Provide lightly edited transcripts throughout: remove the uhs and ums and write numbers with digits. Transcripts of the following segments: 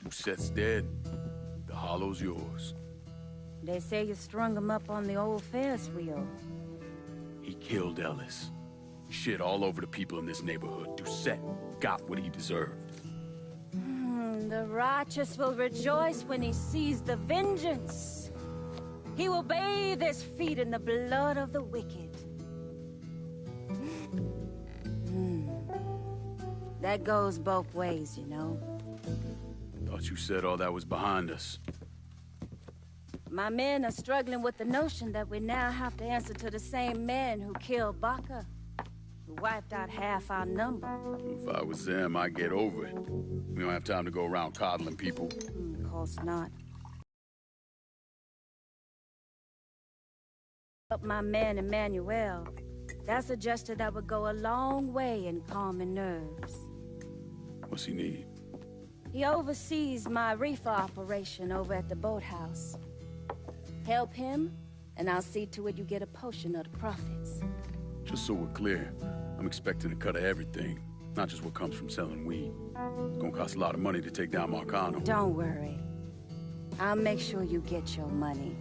Dusette's dead. The hollow's yours. They say you strung him up on the old Ferris wheel. He killed Ellis. Shit all over the people in this neighborhood. Doucette got what he deserved. The righteous will rejoice when he sees the vengeance. He will bathe his feet in the blood of the wicked. That goes both ways, you know. Thought you said all that was behind us. My men are struggling with the notion that we now have to answer to the same men who killed Baca, who wiped out half our number. If I was them, I'd get over it. We don't have time to go around coddling people. Of course not. But my man Emmanuel, that's a gesture that would go a long way in calming nerves. What's he need? He oversees my reefer operation over at the boathouse. Help him, and I'll see to it you get a portion of the profits. Just so we're clear, I'm expecting a cut of everything, not just what comes from selling weed. It's gonna cost a lot of money to take down Marcano. Don't worry. I'll make sure you get your money.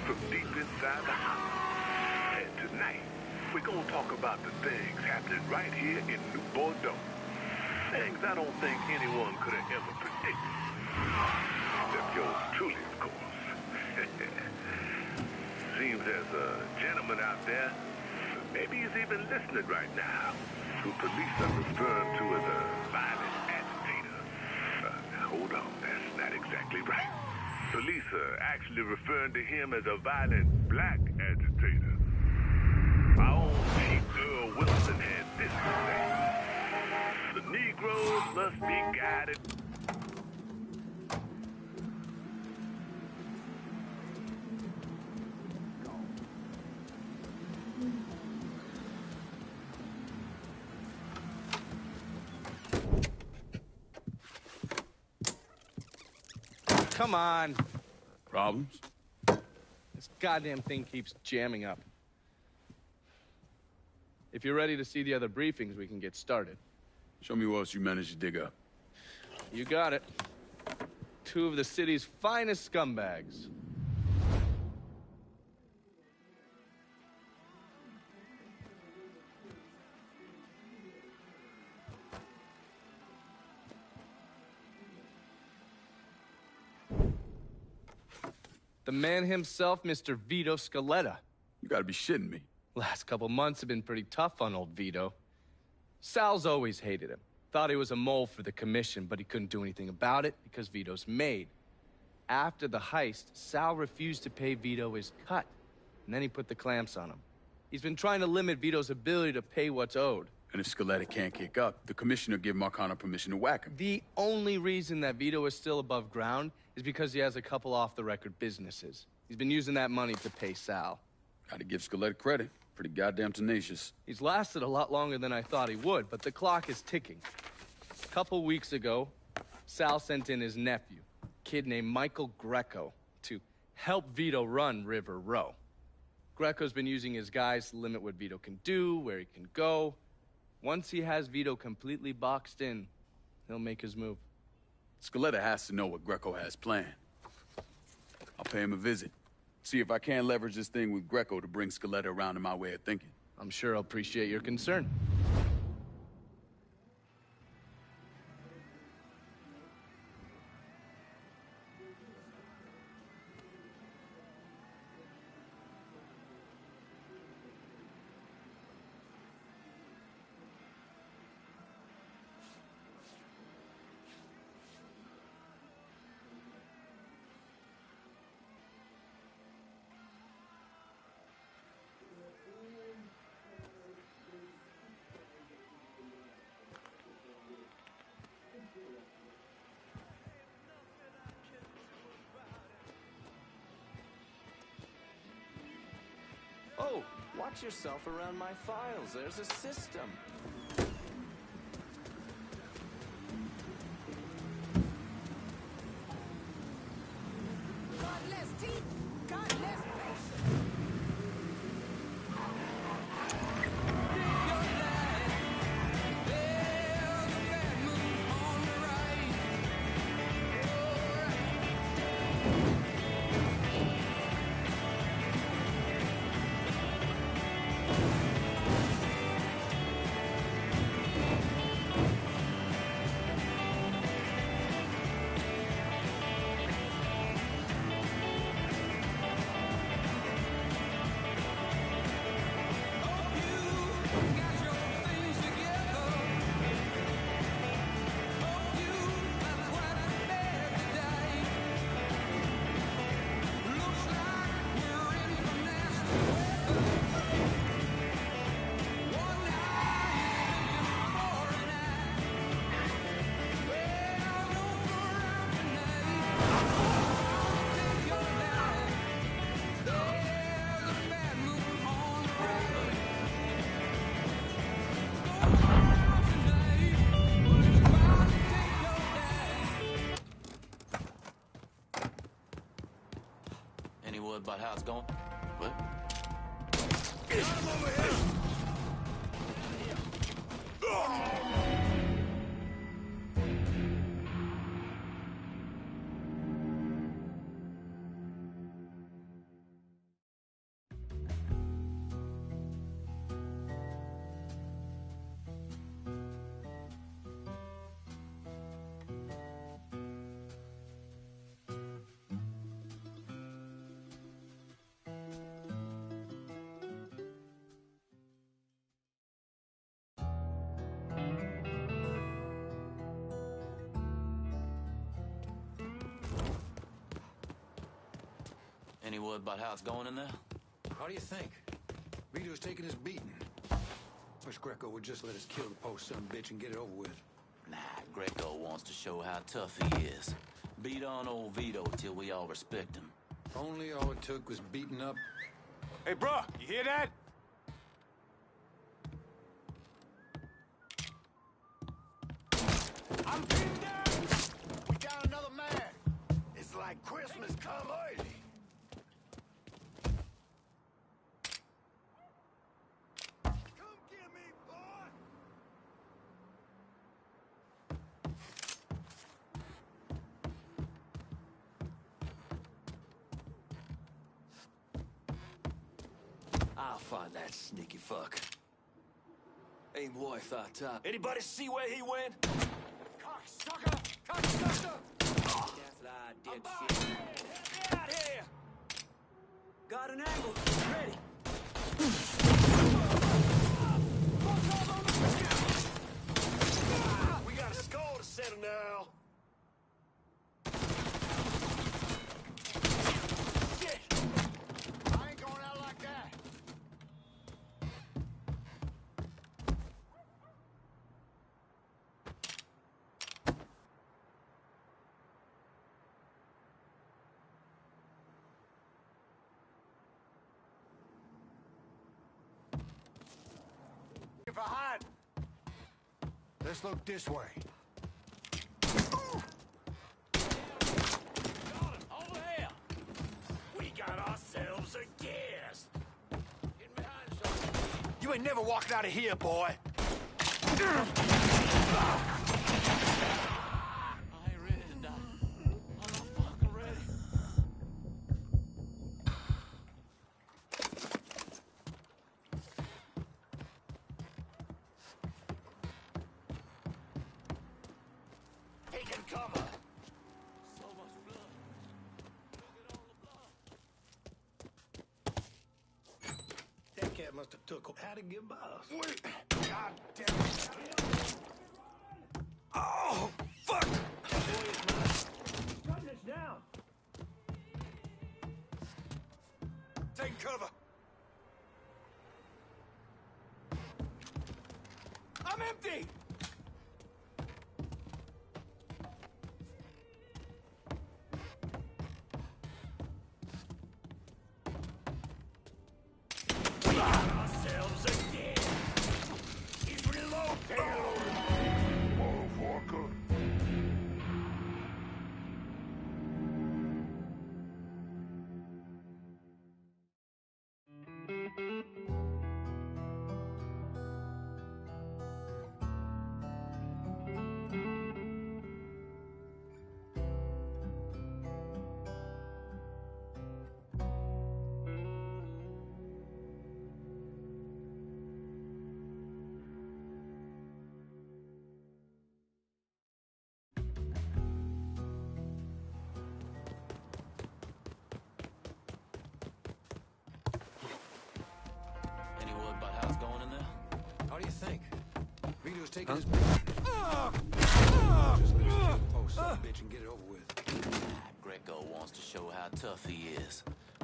From deep inside the house. And tonight, we're gonna talk about the things happening right here in New Bordeaux. Things I don't think anyone could have ever predicted. Except yours truly, of course. Seems there's a gentleman out there, maybe he's even listening right now, who police are referring to as a violent agitator. Now hold on, that's not exactly right. Police are actually referring to him as a violent black agitator. Our own Chief Earl Wilson had this to say. The Negroes must be guided. Come on. Problems? This goddamn thing keeps jamming up. If you're ready to see the other briefings, we can get started. Show me what else you managed to dig up. You got it. 2 of the city's finest scumbags. The man himself, Mr. Vito Scaletta. You gotta be shitting me. Last couple months have been pretty tough on old Vito. Sal's always hated him. Thought he was a mole for the commission, but he couldn't do anything about it because Vito's made. After the heist, Sal refused to pay Vito his cut, and then he put the clamps on him. He's been trying to limit Vito's ability to pay what's owed. And if Scaletta can't kick up, the commissioner give Marcano permission to whack him. The only reason that Vito is still above ground is because he has a couple off-the-record businesses. He's been using that money to pay Sal. Gotta give Scaletta credit. Pretty goddamn tenacious. He's lasted a lot longer than I thought he would, but the clock is ticking. A couple weeks ago, Sal sent in his nephew, a kid named Michael Greco, to help Vito run River Row. Greco's been using his guys to limit what Vito can do, where he can go. Once he has Vito completely boxed in, he'll make his move. Scaletta has to know what Greco has planned. I'll pay him a visit. See if I can't leverage this thing with Greco to bring Scaletta around to my way of thinking. I'm sure he'll appreciate your concern. Watch yourself around my files. There's a system. God less teeth, God less patience. Any word about how it's going? What? Get him over here! Any word about how it's going in there? How do you think? Vito's taking his beating. Wish Greco would just let us kill the post son bitch and get it over with. Nah, Greco wants to show how tough he is. Beat on old Vito till we all respect him. Only all it took was beating up. Hey, bruh, you hear that? I'm pinned down! We got another man! It's like Christmas come early. Come get me, boy! I'll find that sneaky fuck. Aim wife out top. Anybody see where he went? Cocksucker! Cocksucker! Careful, dead shit. Get me out here! Got an angle. Ready. We got a score to settle now. Shit! I ain't going out like that. If I hide. Let's look this way. Over here! We got ourselves a guest! Get behind something. You ain't never walking out of here, boy! I ain't ready to die. I'm not fucking ready. Taking cover! So much blood. Look at all the blood. That cat must have took how to get by us. Wait! God damn it! Oh, fuck! Shut this down. Take cover! I'm empty! taking his beating. Just let us kill the post son of a bitch and get it over with. Greco wants to show how tough he is.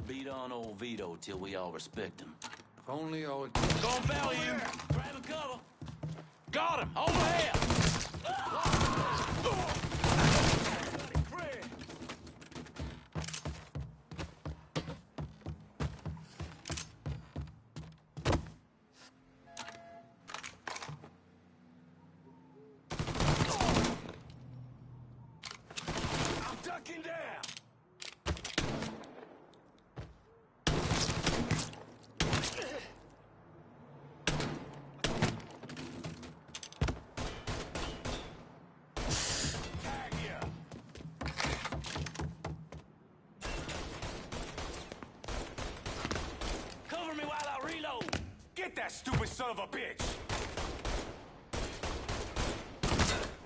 Beat on old Vito till we all respect him. If only all it... Gonna fail you! Grab a cover! Got him! Over here! I'm ducking down! Tag ya! Cover me while I reload! Get that stupid son of a bitch!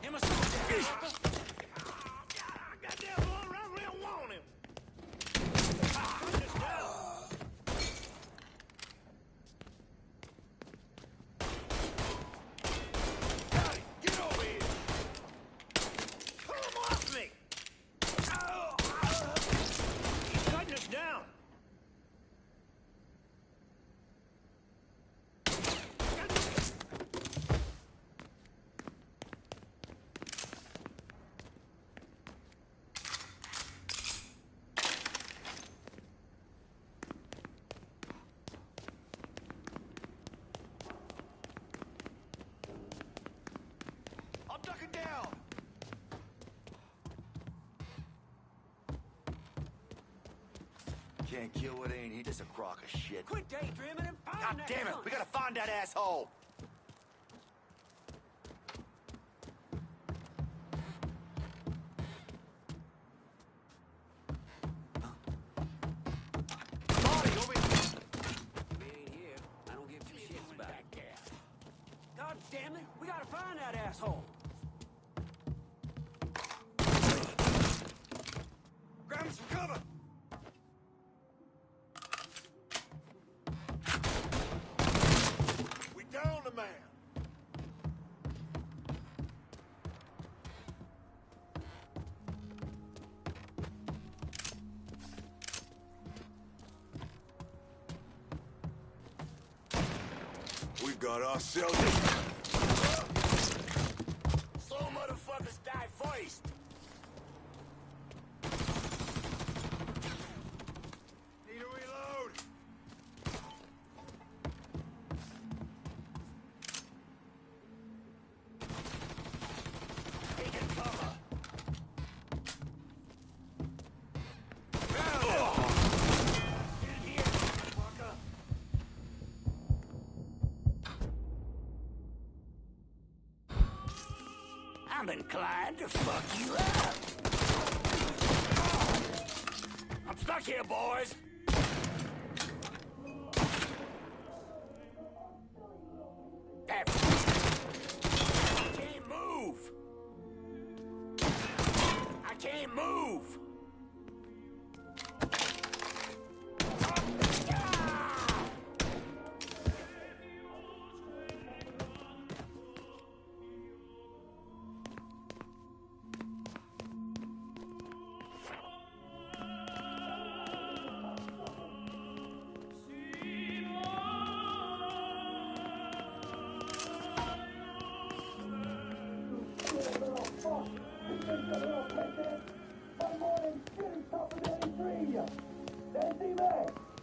Him a soldier! Goddamn, boy, we don't want him! Howdy, get over here! Come off me! He's cutting us down! I'm ducking down! Can't kill what ain't he, just a crock of shit. Quit daydreaming and find God that damn it, gun. we gotta find that asshole! Marty, over here! We ain't here. I don't give two shits about it. God damn it, we gotta find that asshole. Grab him some cover! We down the man! We got ourselves Slow motherfuckers die first! Need to reload! Taking cover! In here, motherfucker! I'm inclined to fuck you up. I'm stuck here, boys. Damn. I can't move. I can't move. Ah!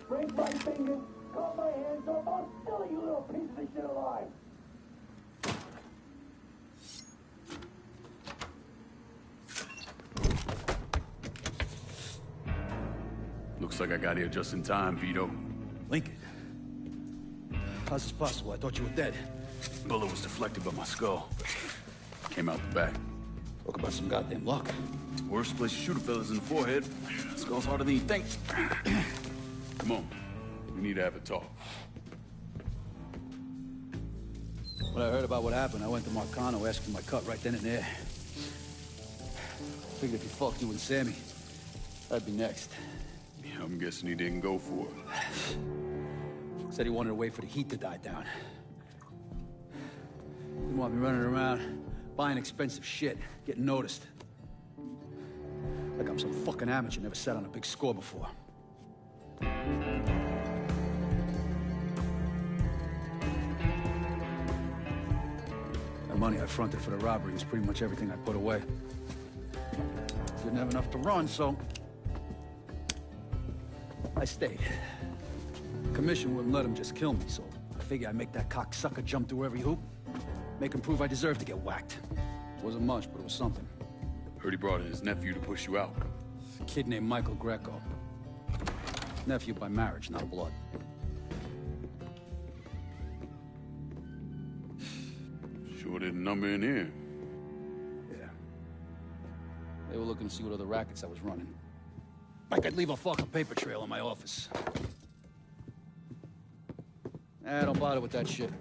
Break my fingers, cut my hands off, I'll kill you little piece of shit alive! Looks like I got here just in time, Vito. Lincoln. How's this possible? I thought you were dead. Bullet was deflected by my skull. Came out the back. Talk about some goddamn luck. Worst place to shoot a fella's in the forehead. Skull's harder than you think. Come on. We need to have a talk. When I heard about what happened, I went to Marcano, asked for my cut right then and there. Figured if he fucked you and Sammy, I'd be next. Yeah, I'm guessing he didn't go for it. Said he wanted to wait for the heat to die down. You want me running around, buying expensive shit, getting noticed. Like I'm some fucking amateur, never sat on a big score before. The money I fronted for the robbery is pretty much everything I put away. Didn't have enough to run, so I stayed. Commission wouldn't let him just kill me, so I figure I'd make that cocksucker jump through every hoop. Make him prove I deserve to get whacked. Wasn't much, but it was something. Heard he brought in his nephew to push you out. A kid named Michael Greco. Nephew by marriage, not blood. Sure didn't number in here. Yeah. They were looking to see what other rackets I was running. Like I'd leave a fucking paper trail in my office. Don't bother with that shit.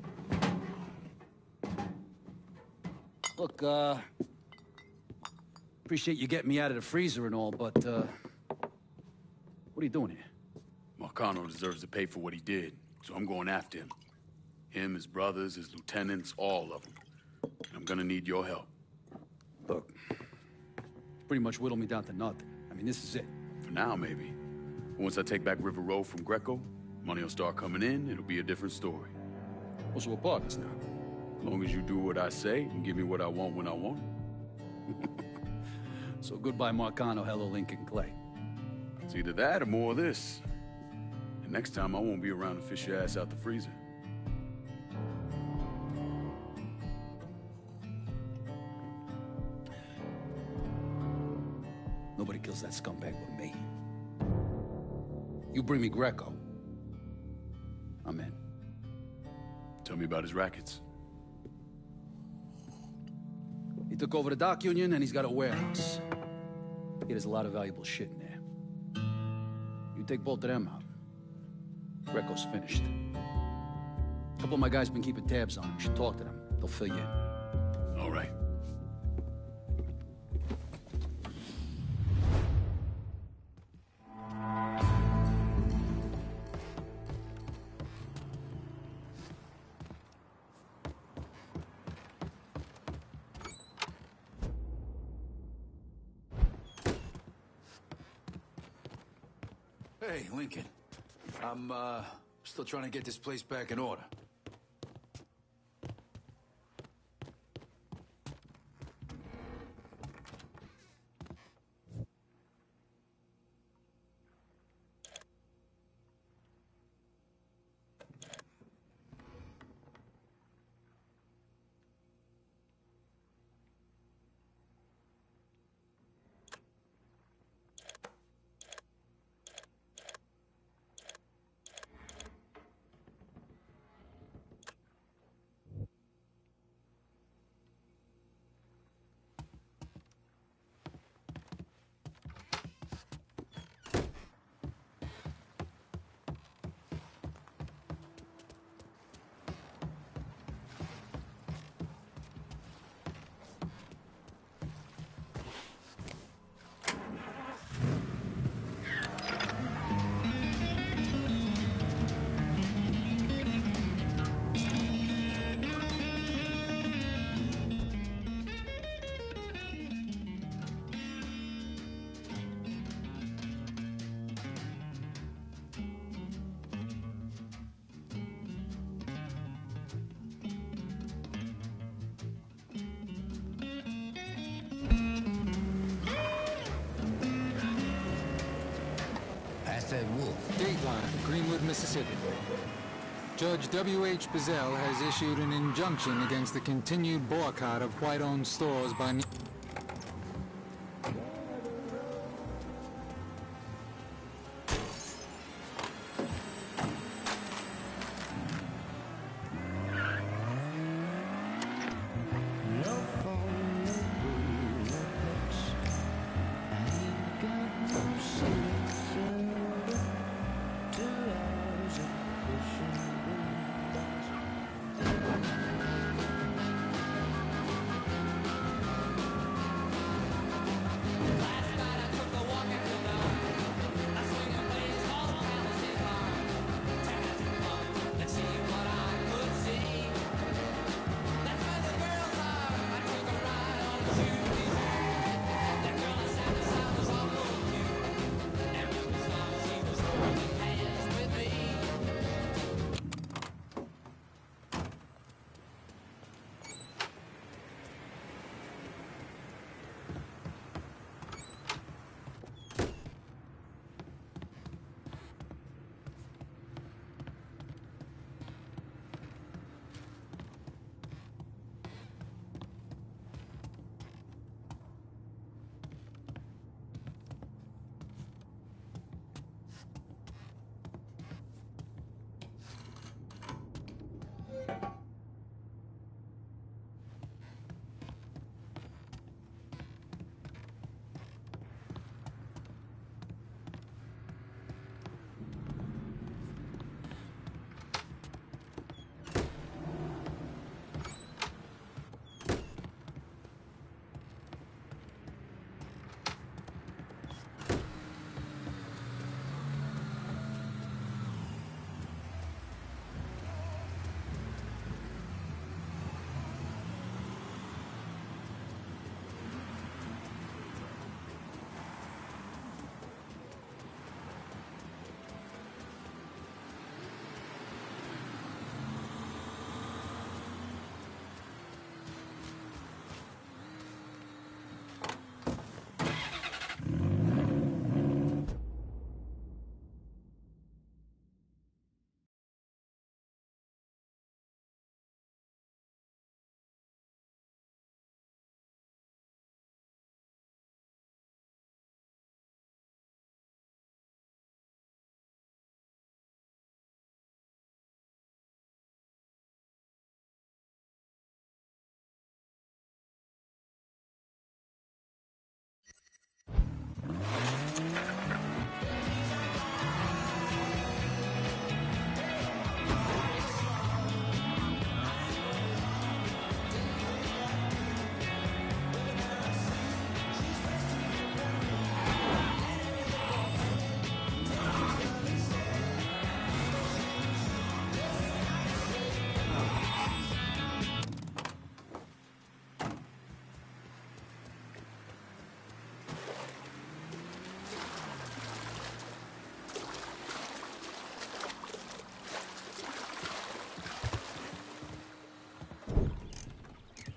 Look, appreciate you getting me out of the freezer and all, but, what are you doing here? Marcano deserves to pay for what he did, so I'm going after him. Him, his brothers, his lieutenants, all of them. And I'm gonna need your help. Look, pretty much whittled me down to nothing. I mean, this is it. For now, maybe. Once I take back River Road from Greco, money will start coming in, it'll be a different story. Also, we're partners now. As long as you do what I say and give me what I want when I want it. So goodbye, Marcano, hello, Lincoln Clay. It's either that or more of this. And next time I won't be around to fish your ass out the freezer. Nobody kills that scumbag but me. You bring me Greco, I'm in. Tell me about his rackets. He took over the dock union and he's got a warehouse. There's a lot of valuable shit in there. You take both of them out, Greco's finished. A couple of my guys been keeping tabs on him. You should talk to them. They'll fill you in. All right. Hey, Lincoln. I'm, still trying to get this place back in order. Dateline, Greenwood, Mississippi. Judge W.H. Bizzell has issued an injunction against the continued boycott of white-owned stores by...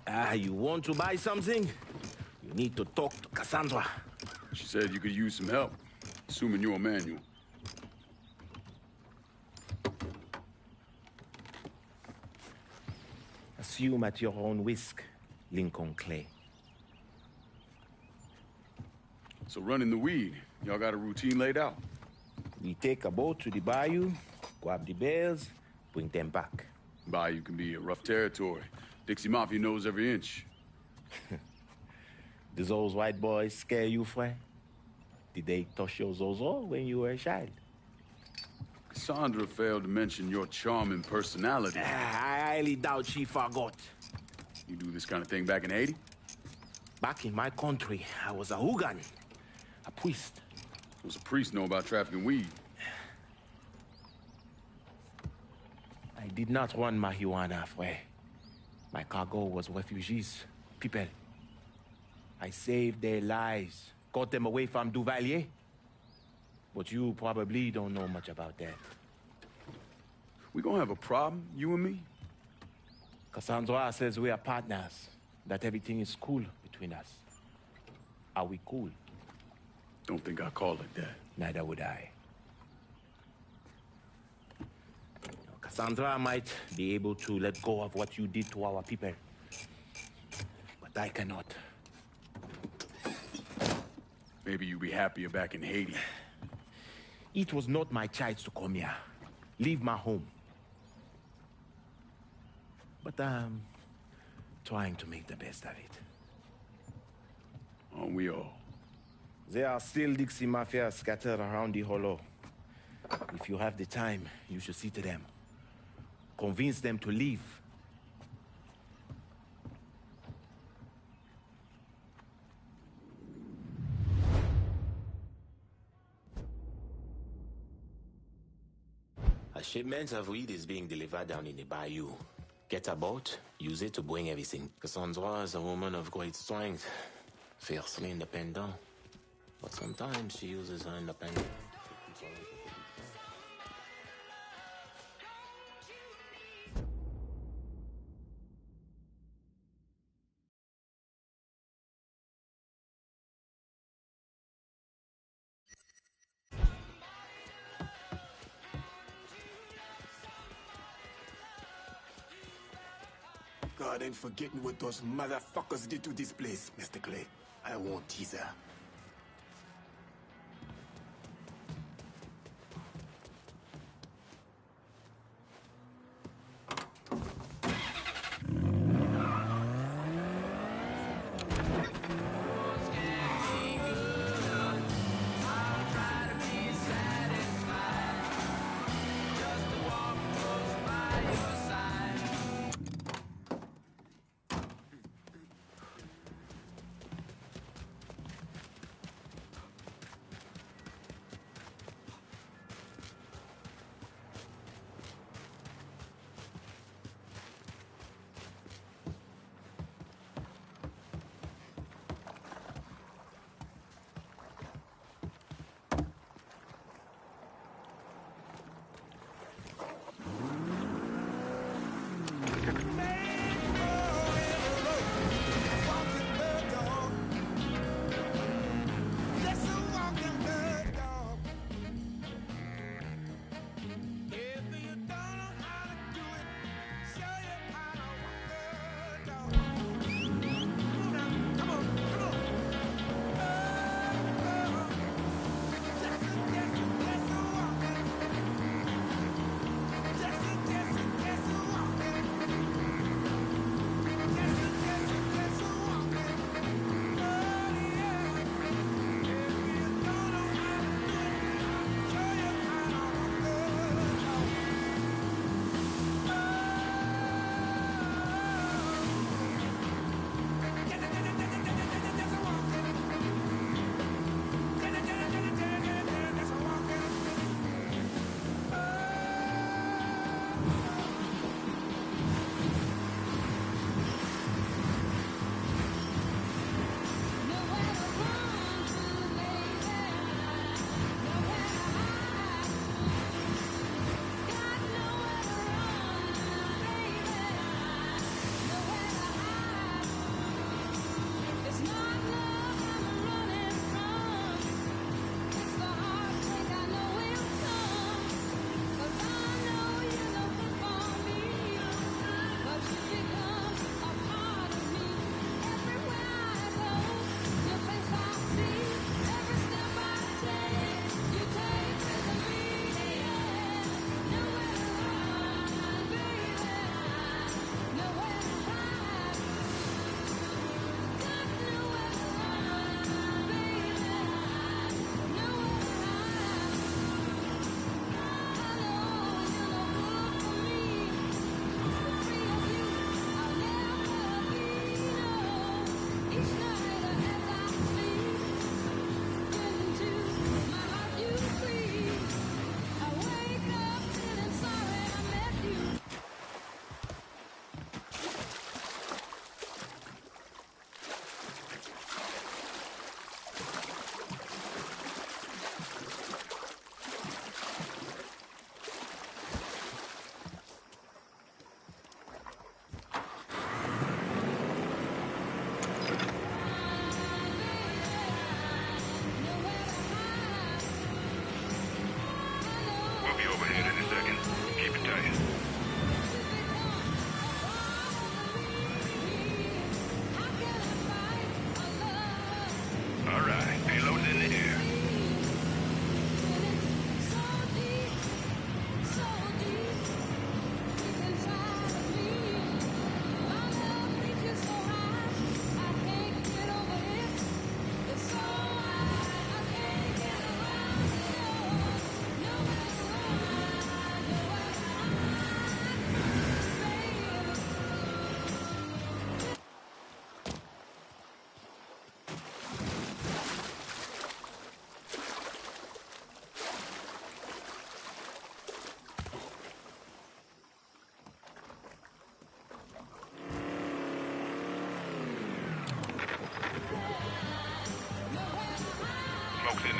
You want to buy something? You need to talk to Cassandra. She said you could use some help, assuming you're Emmanuel. Assume at your own risk, Lincoln Clay. So running the weed, y'all got a routine laid out? We take a boat to the bayou, grab the bales, bring them back. Bayou can be a rough territory. Dixie Mafia knows every inch. Do those white boys scare you, Fred? Did they touch your zozo when you were a child? Cassandra failed to mention your charming personality. I highly doubt she forgot. You do this kind of thing back in Haiti? Back in my country, I was a hooligan, a priest. What's a priest know about trafficking weed? I did not run marijuana, Fred. My cargo was refugees, people. I saved their lives, got them away from Duvalier. But you probably don't know much about that. We gonna have a problem, you and me? Cassandra says we are partners, that everything is cool between us. Are we cool? Don't think I call it that. Neither would I. Cassandra might be able to let go of what you did to our people. But I cannot. Maybe you'd be happier back in Haiti. It was not my choice to come here. Leave my home. But I'm trying to make the best of it. Aren't we all? There are still Dixie Mafia scattered around the hollow. If you have the time, you should see to them. Convince them to leave. A shipment of weed is being delivered down in the bayou. Get a boat, use it to bring everything. Cassandra is a woman of great strength, fiercely independent. But sometimes she uses her independence. God ain't forgetting what those motherfuckers did to this place, Mr. Clay. I won't tease her.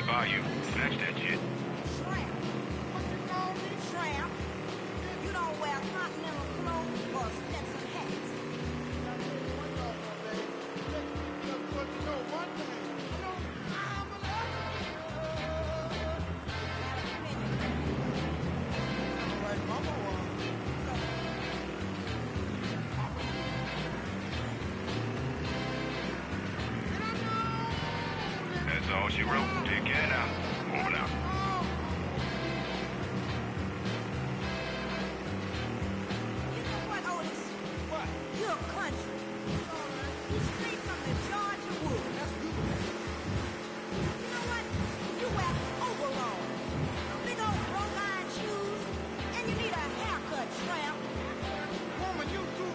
bayou. Match that shit. Tramp. What you call me? Tramp. You don't wear continental clothes or Stetson hats. But you know one thing. You know, I'm an all right, Mama. That's all she wrote. Take care now. Over out. You know what, Otis? What? You're country. You straight from the Georgia woods. That's good. You know what? You wear overalls, big old broke iron shoes, and you need a haircut, Tramp. Woman, you too.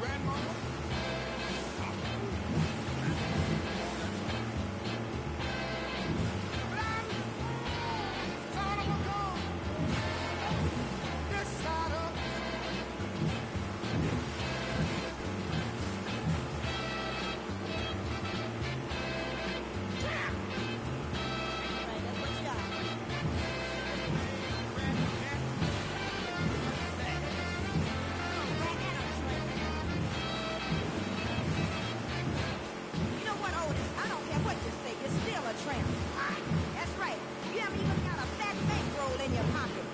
Grandmama? Son of a gun. This side up. You know what, Otis? I don't care what you say. You're still a tramp. That's right. You haven't even got a fat bankroll in your pocket. You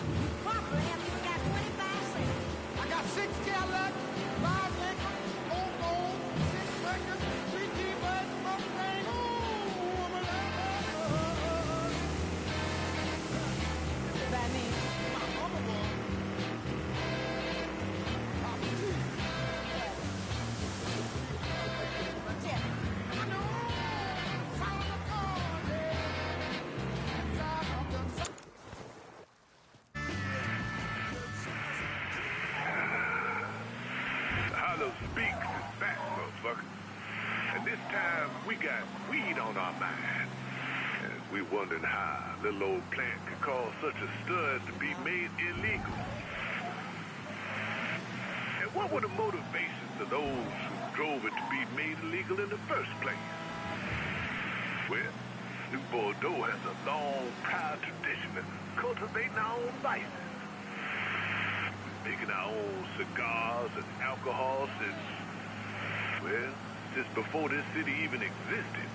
probably haven't even got 25 cents. I got 6 Cadillac, 5 acres, old gold, 6 records, 3 T-Birds, Mustang. Ooh, woman, By me. my mama was. Hollow Speaks is back, motherfucker. And this time, we got weed on our mind. And we wondering how little old plant could cause such a stud to be made illegal. And what were the motivations of those who drove it to be made illegal in the first place? Well, New Bordeaux has a long, proud tradition of cultivating our own vices. Making our own cigars and alcohol since before this city even existed.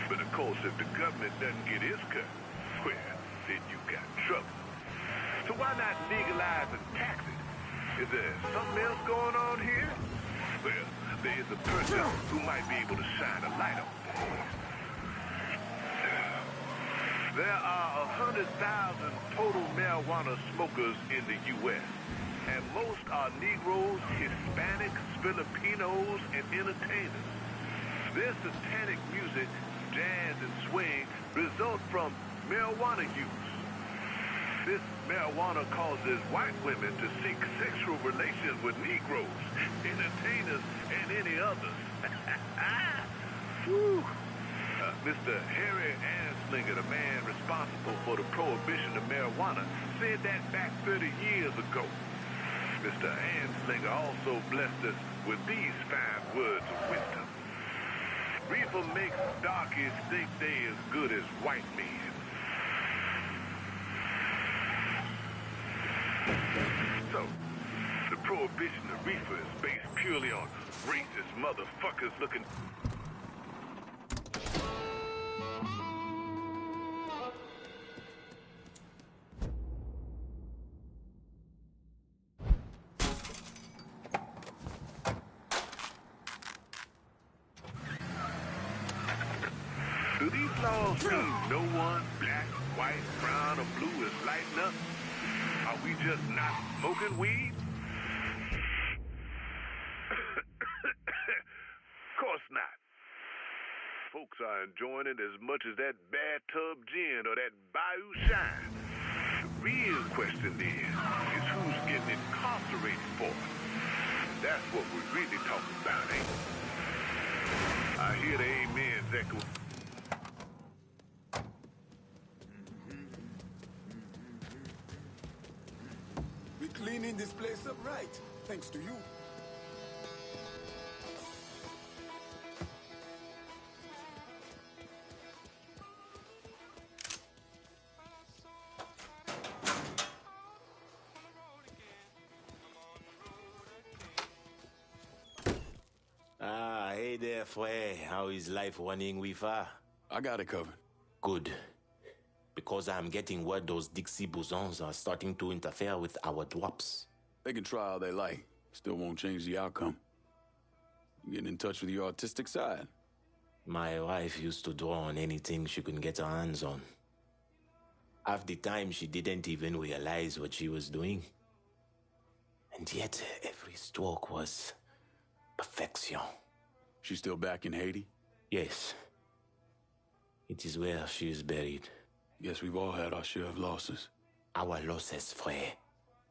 But of course, if the government doesn't get its cut, well, then you got trouble. So why not legalize and tax it? Is there something else going on here? Well, there is a person who might be able to shine a light on things. There are 100,000 total marijuana smokers in the U.S., and most are Negroes, Hispanics, Filipinos, and entertainers. Their satanic music, jazz and swing, result from marijuana use. This marijuana causes white women to seek sexual relations with Negroes, entertainers, and any others. Whew. Mr. Harry Anslinger, the man responsible for the prohibition of marijuana, said that back 30 years ago. Mr. Anslinger also blessed us with these fine words of wisdom. Reefer makes darkies think they as good as white men. So, the prohibition of reefer is based purely on racist motherfuckers looking... Do these laws mean no one, black, white, brown, or blue, is lighting up? Are we just not smoking weed? Of course not. Folks are enjoying it as much as that bathtub gin or that bayou shine. The real question is who's getting incarcerated for it? That's what we're really talking about, ain't it? I hear the amens echo. We're cleaning this place up right, thanks to you. there, Fre? How is life running with her? I got it covered. Good. Because I'm getting word those Dixie bosons are starting to interfere with our drops. They can try all they like. Still won't change the outcome. You getting in touch with your artistic side? My wife used to draw on anything she could get her hands on. Half the time, she didn't even realize what she was doing. And yet, every stroke was perfection. She's still back in Haiti? Yes. It is where she is buried. Guess we've all had our share of losses. Our losses, Fre,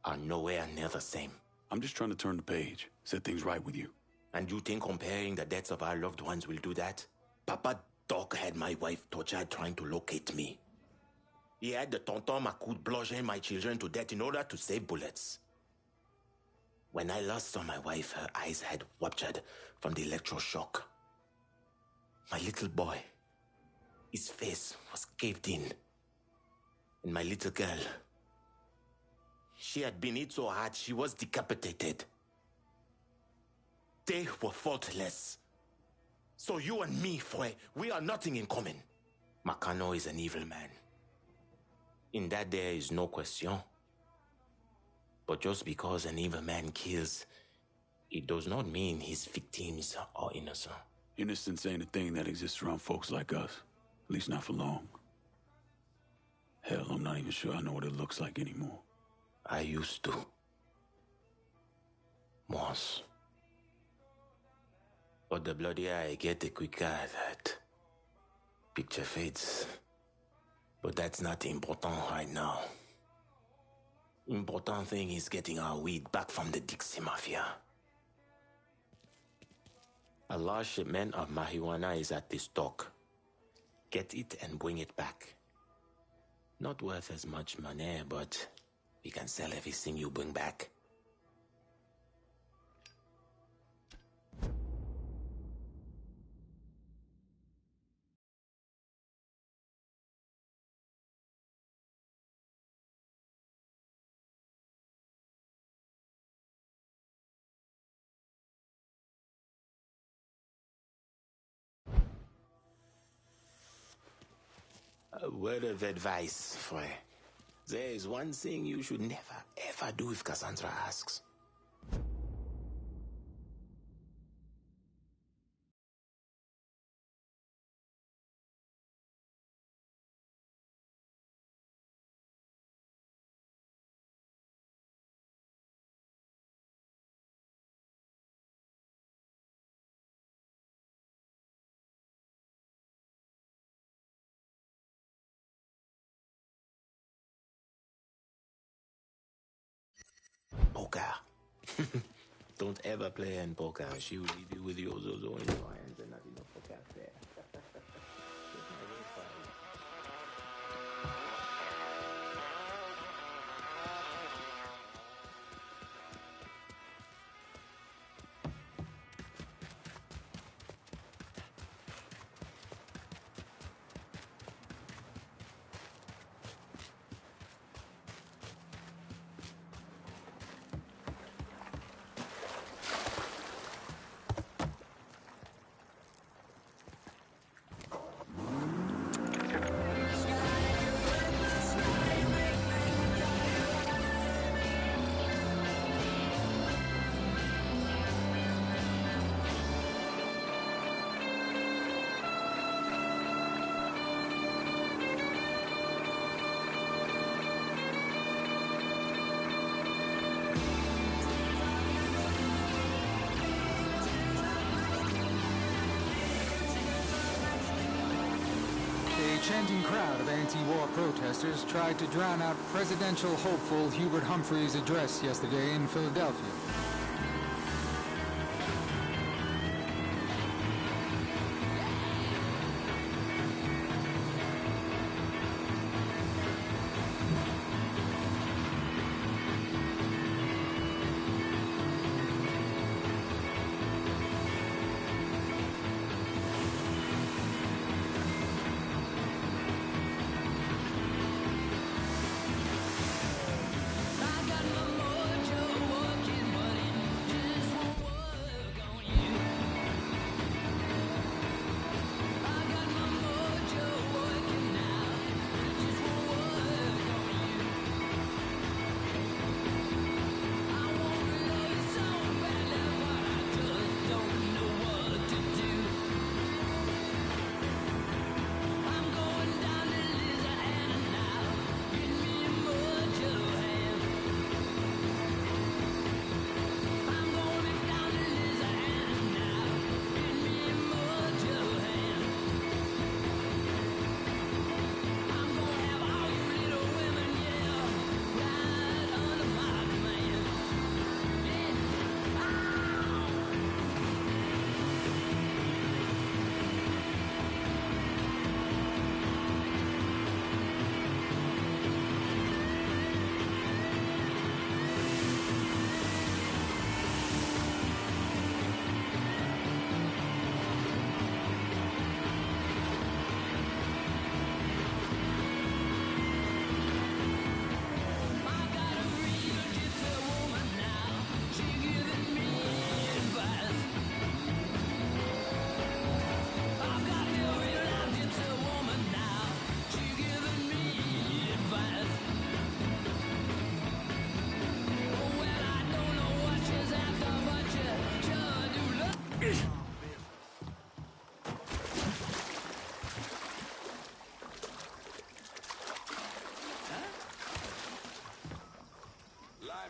are nowhere near the same. I'm just trying to turn the page, set things right with you. And you think comparing the deaths of our loved ones will do that? Papa Doc had my wife tortured trying to locate me. He had the tonton Macoute bludgeon my children to death in order to save bullets. When I last saw my wife, her eyes had ruptured from the electroshock. My little boy, his face was caved in. And my little girl, she had been hit so hard she was decapitated. They were faultless. So you and me, Fre, we are nothing in common. Makano is an evil man. In that there is no question. But just because an evil man kills, it does not mean his victims are innocent. Innocence ain't a thing that exists around folks like us. At least not for long. Hell, I'm not even sure I know what it looks like anymore. I used to. Once. But the bloodier I get, the quicker that picture fades. But that's not important right now. Important thing is getting our weed back from the Dixie Mafia. A large shipment of marijuana is at this dock. Get it and bring it back. Not worth as much money, but we can sell everything you bring back. A word of advice, Fre. There is one thing you should never, ever do if Cassandra asks. Poker. Don't ever play in poker. She will leave you with your zozo in your hands and not enough poker there. A chanting crowd of anti-war protesters tried to drown out presidential hopeful Hubert Humphrey's address yesterday in Philadelphia. I got my mojo working, but it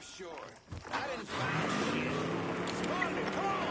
offshore. I didn't find shit. Spotted it, come on!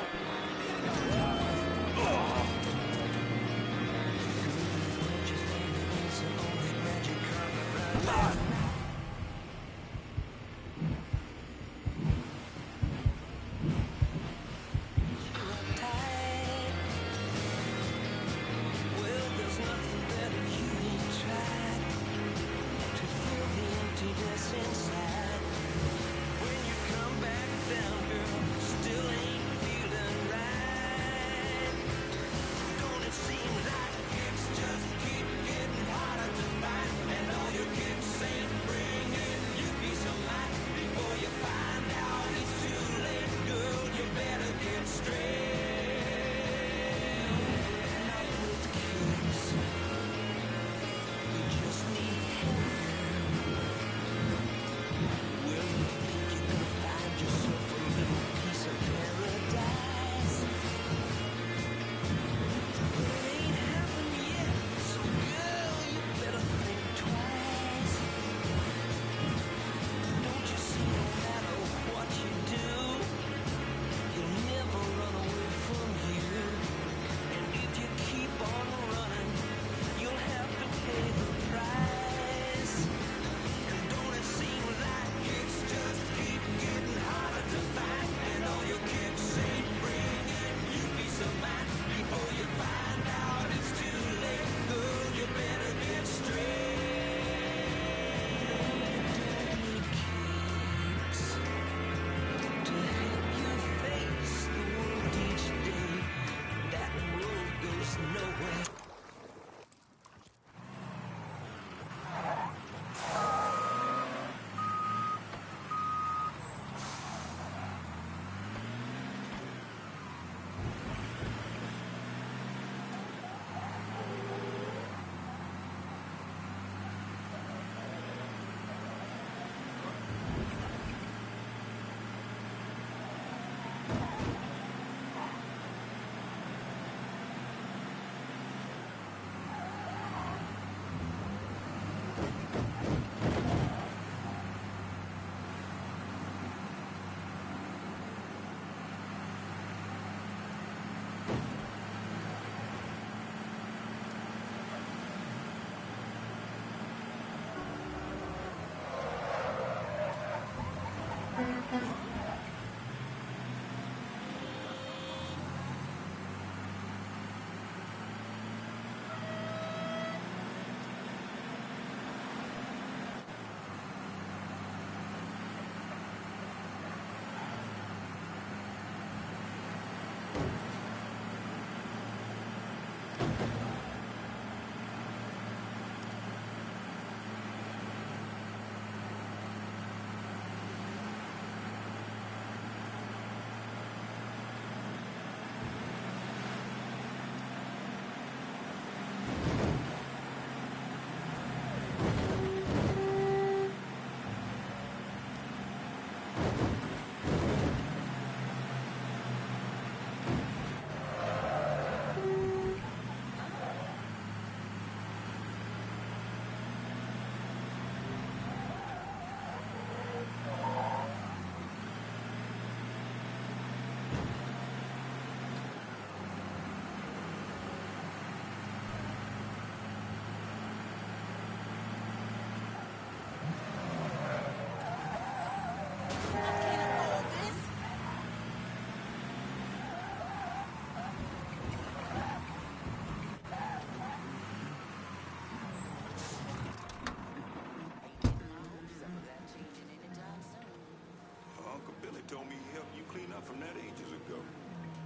told me he helped you clean up from that ages ago.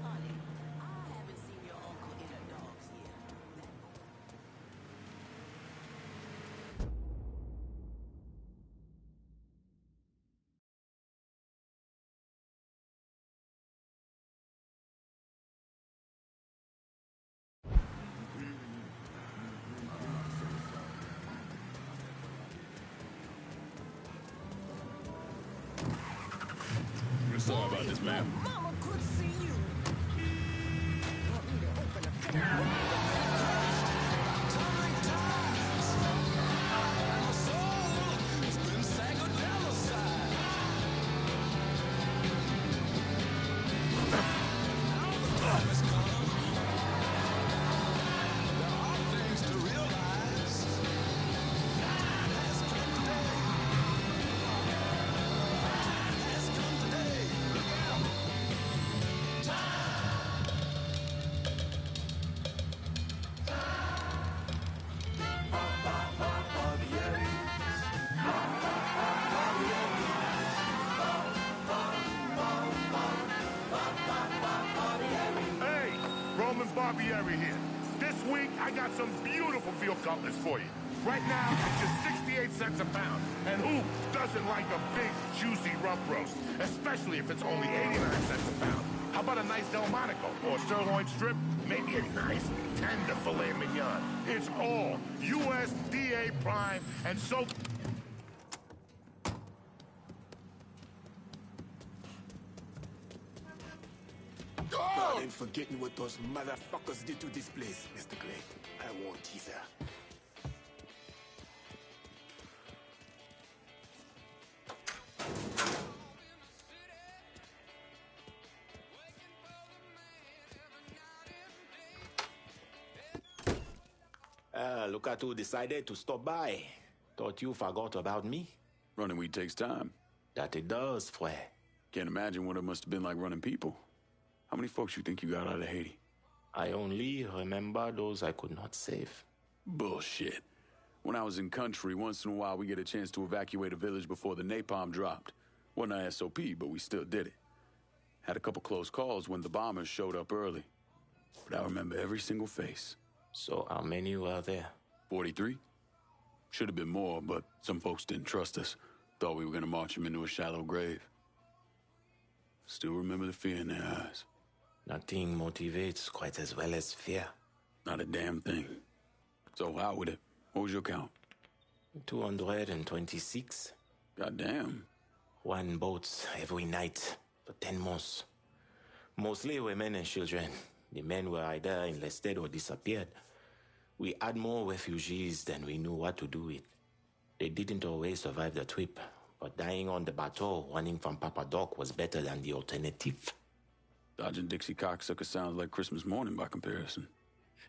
Honey, I haven't seen your uncle in a dog's year. Sorry about this, ma'am. Mama could see you. Barbieri here. This week, I got some beautiful veal cutlets for you. Right now, it's just 68 cents a pound. And who doesn't like a big, juicy rump roast? Especially if it's only 89 cents a pound. How about a nice Delmonico or a sirloin strip? Maybe a nice tender filet mignon. It's all USDA prime and so... God ain't forgetting what those motherfuckers did to this place, Mr. Clay. I won't teaser. Look at who decided to stop by. Thought you forgot about me. Running weed takes time. That it does, Fue. Can't imagine what it must have been like running people. How many folks you think you got out of Haiti? I only remember those I could not save. Bullshit. When I was in country, once in a while we get a chance to evacuate a village before the napalm dropped. Wasn't an SOP, but we still did it. Had a couple close calls when the bombers showed up early. But I remember every single face. So how many were there? 43. Should have been more, but some folks didn't trust us. Thought we were gonna march them into a shallow grave. Still remember the fear in their eyes. Nothing motivates quite as well as fear. Not a damn thing. So out with it. What was your count? 226. Goddamn. 1 boat every night for 10 months. Mostly women and children. The men were either enlisted or disappeared. We had more refugees than we knew what to do with. They didn't always survive the trip, but dying on the bateau running from Papa Doc was better than the alternative. Dodging Dixie cocksucker sounds like Christmas morning by comparison.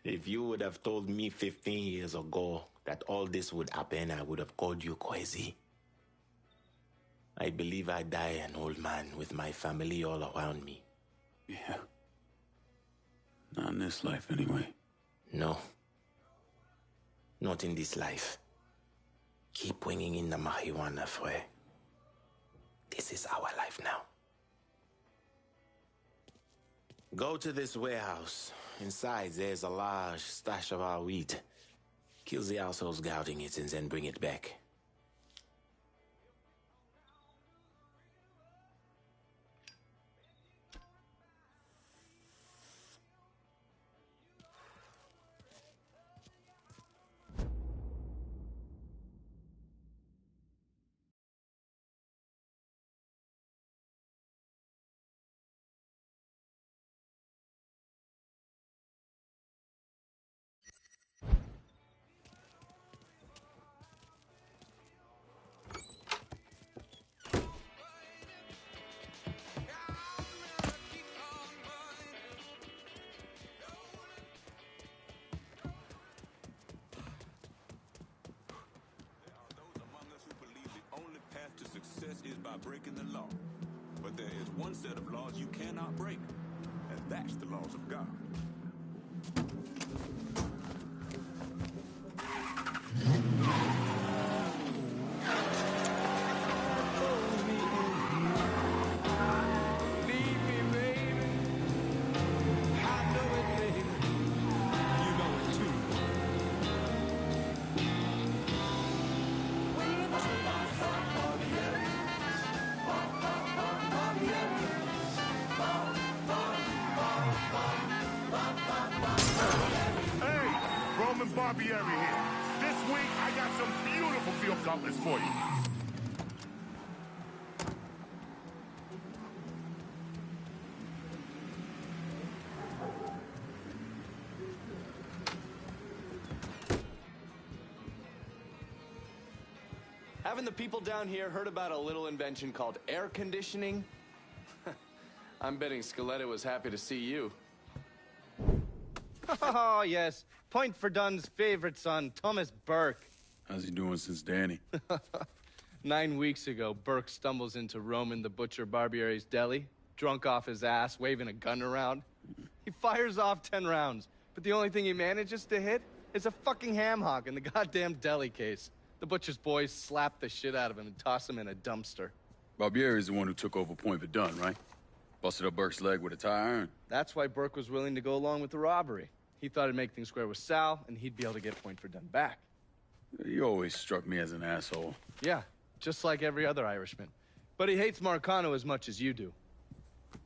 If you would have told me 15 years ago that all this would happen, I would have called you crazy. I believe I die an old man with my family all around me. Yeah. Not in this life, anyway. No. Not in this life. Keep bringing in the marijuana, Fue. This is our life now. Go to this warehouse. Inside, there's a large stash of our weed. Kill the assholes guarding it and then bring it back. Is by breaking the law. But there is one set of laws you cannot break, and that's the laws of God. Barbieri here. This week, I got some beautiful veal cutlets for you. Haven't the people down here heard about a little invention called air conditioning? I'm betting Scaletta was happy to see you. Oh, yes. Point for Dunn's favorite son, Thomas Burke. How's he doing since Danny? 9 weeks ago, Burke stumbles into Roman the Butcher Barbieri's deli, drunk off his ass, waving a gun around. He fires off 10 rounds, but the only thing he manages to hit is a fucking ham hock in the goddamn deli case. The butcher's boys slap the shit out of him and toss him in a dumpster. Barbieri's the one who took over Point Verdun, right? Busted up Burke's leg with a tire iron. That's why Burke was willing to go along with the robbery. He thought it'd make things square with Sal, and he'd be able to get point for done back. You always struck me as an asshole. Yeah, just like every other Irishman. But he hates Marcano as much as you do.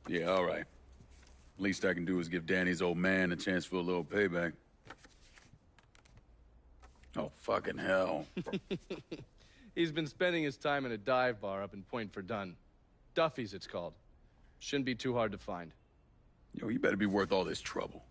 Yeah, all right. Least I can do is give Danny's old man a chance for a little payback. Oh, fucking hell. He's been spending his time in a dive bar up in Point Verdun. Duffy's, it's called. Shouldn't be too hard to find. Yo, you better be worth all this trouble.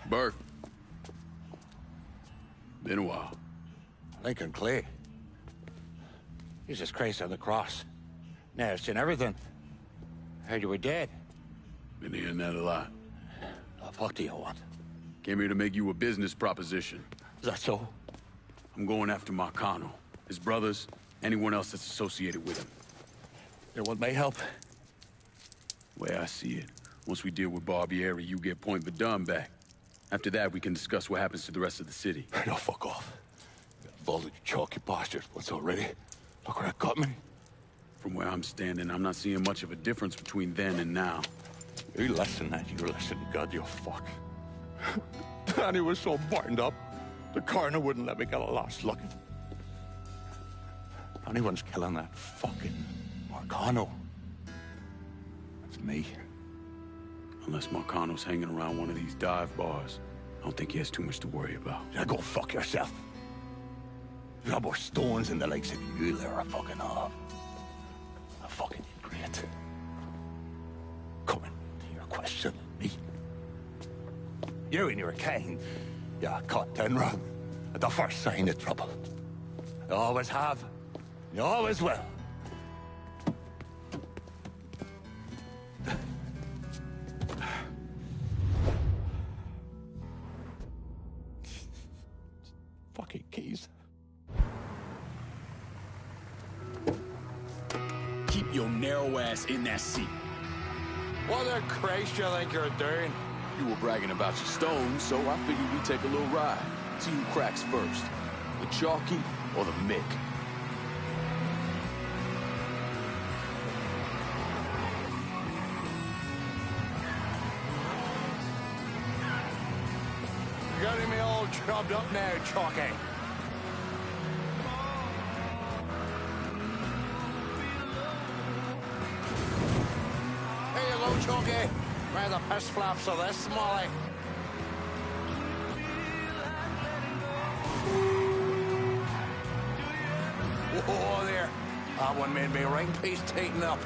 Burke. Been a while. Lincoln Clay. Jesus Christ on the cross. Now I've seen everything. Heard you were dead. Been hearing that a lot. The fuck do you want? Came here to make you a business proposition. Is that so? I'm going after Marcano, his brothers, anyone else that's associated with him. You want my help? The way I see it, once we deal with Barbieri, you get Point Verdun back. After that, we can discuss what happens to the rest of the city. No, fuck off. All the chalky bastards once already. Look where that got me. From where I'm standing, I'm not seeing much of a difference between then and now. You listen, that you listen, God, you fuck. Danny was so burned up, the coroner wouldn't let me get a last look. If anyone's killing that fucking Marcano, that's me. Unless Marcano's hanging around one of these dive bars, I don't think he has too much to worry about. Yeah, go fuck yourself. You got more stones in the likes of you there, fucking off. A fucking idiot. Coming to your question, me. You and your king, you caught Denra at the first sign of trouble. You always have, you always will. Fucking keys. Keep your narrow ass in that seat. What the Christ you think you're doing? You were bragging about your stones, so I figured we'd take a little ride. See who cracks first, the Chalky or the Mick. You're getting me all chubbed up now, Chalky. Here you go, Chalky. Try the piss flaps of this, Molly. Whoa there. That one made me right piece tighten up.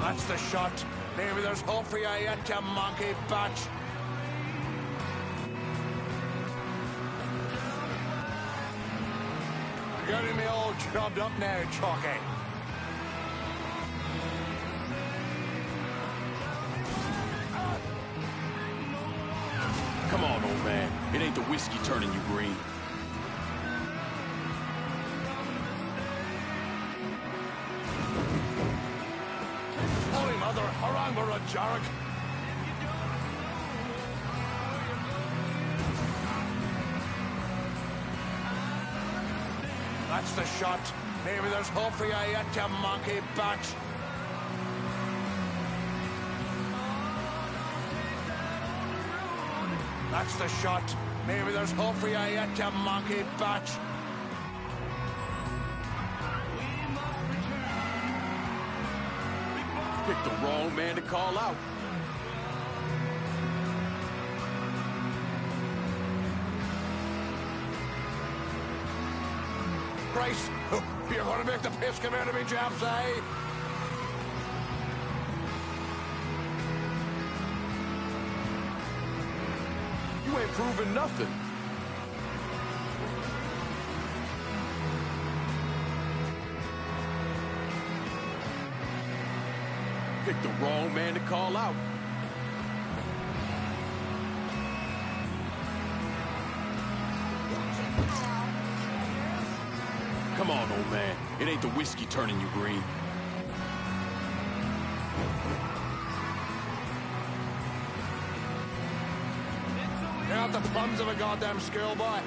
That's the shot. Maybe there's hope for you yet, you monkey batch. You're getting me all chubbed up now, Chalky. Come on, old man. It ain't the whiskey turning you green. Holy mother, around for a jarg. That's the shot. Maybe there's hope for you yet, you monkey batch. That's the shot. Maybe there's hope for you yet, you monkey batch. Picked the wrong man to call out. Christ, you're gonna make the piss come out of me, chaps, eh? You ain't proving nothing. Picked the wrong man to call out. Come on, old man. It ain't the whiskey turning you green. You're not the plums of a goddamn schoolboy.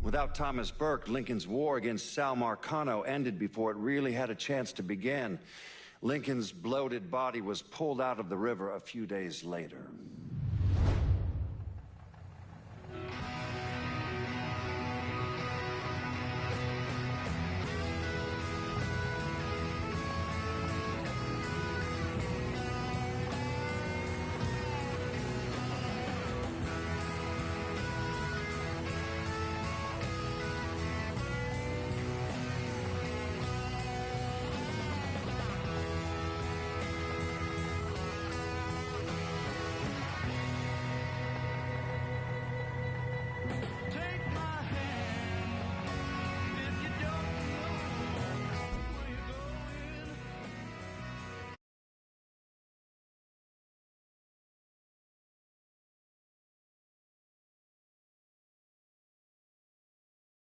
Without Thomas Burke, Lincoln's war against Sal Marcano ended before it really had a chance to begin. Lincoln's bloated body was pulled out of the river a few days later.